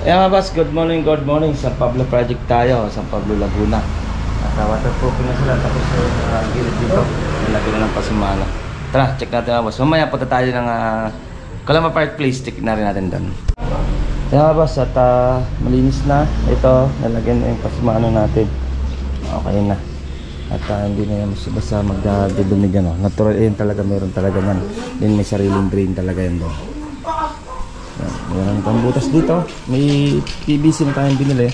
Ayan mga boss, good morning. San Pablo project tayo, San Pablo, Laguna. At waterproofing na sila, tapos gilid dito. Nilagyan na ng pasimala. Tara, check natin mga boss. Mamaya punta tayo ng Calamba Park Place, check na rin natin doon. Ayan mga boss, at malinis na. Ito, nalagyan na yung pasimala natin. Okay na. At hindi na yan basta magdudumig ano. Natural yun talaga, meron talaga yan. Then may sariling drain talaga yan doon. Meron pang butas dito. May PVC na tayong binili.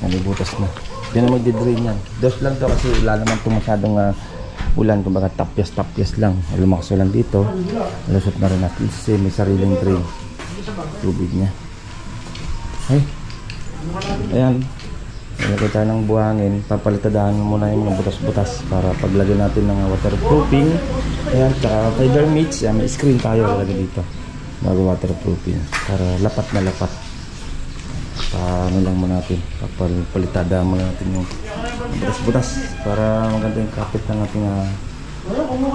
May butas na. Diyan na magdi-drain yan. Dos lang to kasi wala naman itong masyadong ulan. Kumbaga tapyas lang. Lumakas lang dito. Lusot na rin at least may sariling drain. Tubig niya. Ay. Ayan. Ilagay tayo ng buhangin, papalitadahan muna yung mga butas-butas para paglagay natin ng waterproofing. Ayan, tsaka fiber meats, may screen tayo ilagay dito bago waterproofing para lapat na lapat. Paano lang muna natin, papalitadahan muna natin yung butas-butas para maganda yung kapit ng ating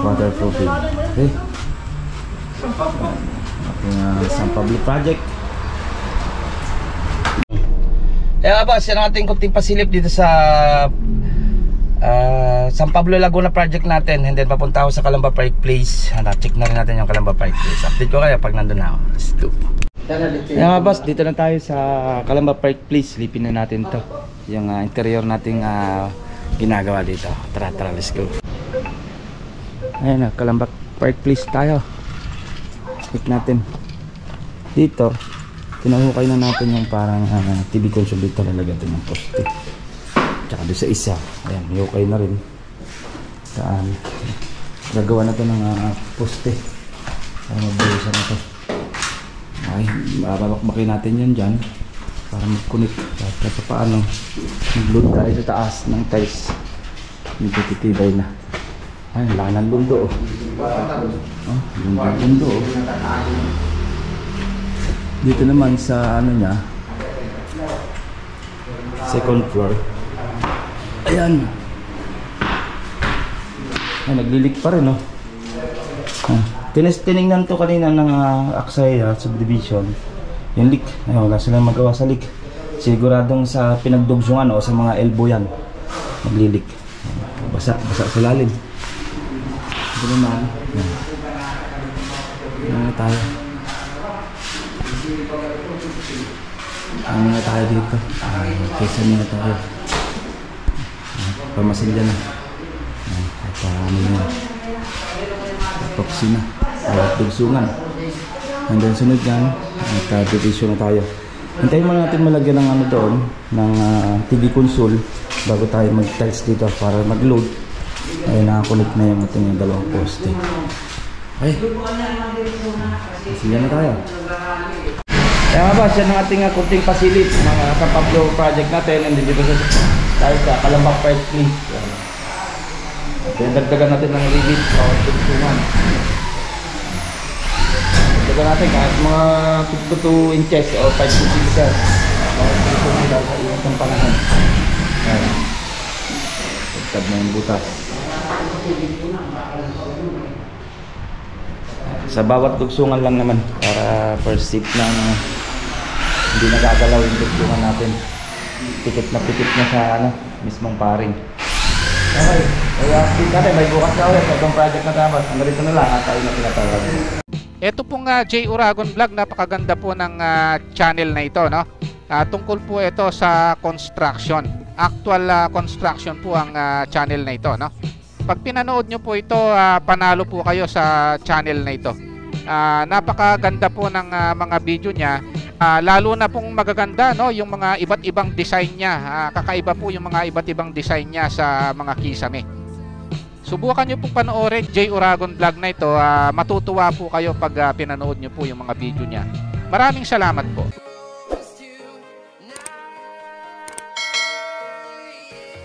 waterproofing. Okay, ating San Pablo project. Boss, yan ang ating kunting pasilip dito sa San Pablo, Laguna project natin. And then papunta ako sa Calamba Park Place. Check na rin natin yung Calamba Park Place. Update ko kayo pag nandun na ako. Let's go. Yan boss, dito na tayo sa Calamba Park Place. Lipin na natin to yung interior nating ginagawa dito. Tara, let's go. Ayan Calamba Park Place tayo. Check natin dito. Tinahukay na natin yung parang TV console dito, lalagyan natin ng poste. Tsaka doon sa isa, ayan, hukay na rin. Saan? Gagawa na ito ng poste. Para mabuhusan na ito. Okay, babakbakin natin yan dyan. Para mag-connect. Kahit paano, mag-load tayo sa taas ng tiles. Medyo titibay na. Ay, laki ng lundo. Lundo. Dito naman sa ano niya, second floor. Ayan. Ay, naglilik pa rin, no? Tinignan to kanina ng Aksaya subdivision. Yung leak, ay, wala silang magawa sa leak. Siguradong sa pinagdugsungan o sa mga elbow yan, naglilik. Basa sa lalim. Ito naman. Ano tayo? Ano na tayo dito? Kesa na tayo. Pamasin dyan na. At ano na. Epoxy na. Dugsungan. And then sunod yan. At division na tayo. Hintayin muna natin malagyan ng ano doon. Ng TV console. Bago tayo mag-tiles dito para mag-load. Ay nakakulit na yung ating dalawang poste. Ay. Sige na tayo. Kaya ba, yan ang ating kunting pasilip mga San Pablo project natin. And dito tayo sa Calamba Park Place. Dagdagan natin ng rivet o tugsungan. Dagdagan natin kahit mga 2 inches o 5 cm. Tugsungan daw sa init ng panahon. Tagtag na yung butas. Sa bawat tugsungan lang naman para first sip ng hindi nagagalaw yung tugsungan natin. Pikit na sa mismong paring. Okay, kaya update natin, may bukas na ulit itong project na tapos. Hanggang dito na lang at tayo na pinatawag. Ito pong J. Uragon Vlog, napakaganda po ng channel na ito, no? Tungkol po ito sa construction. Actual construction po ang channel na ito, no? Pag pinanood nyo po ito, panalo po kayo sa channel na ito. Napakaganda po ng mga video niya. Lalo na pong magaganda, no, yung mga iba't ibang design niya. Kakaiba po yung mga iba't ibang design niya sa mga kisame. Subukan nyo pong panoorin J. Uragon Vlog na ito. Matutuwa po kayo pag pinanood nyo po yung mga video niya. Maraming salamat po.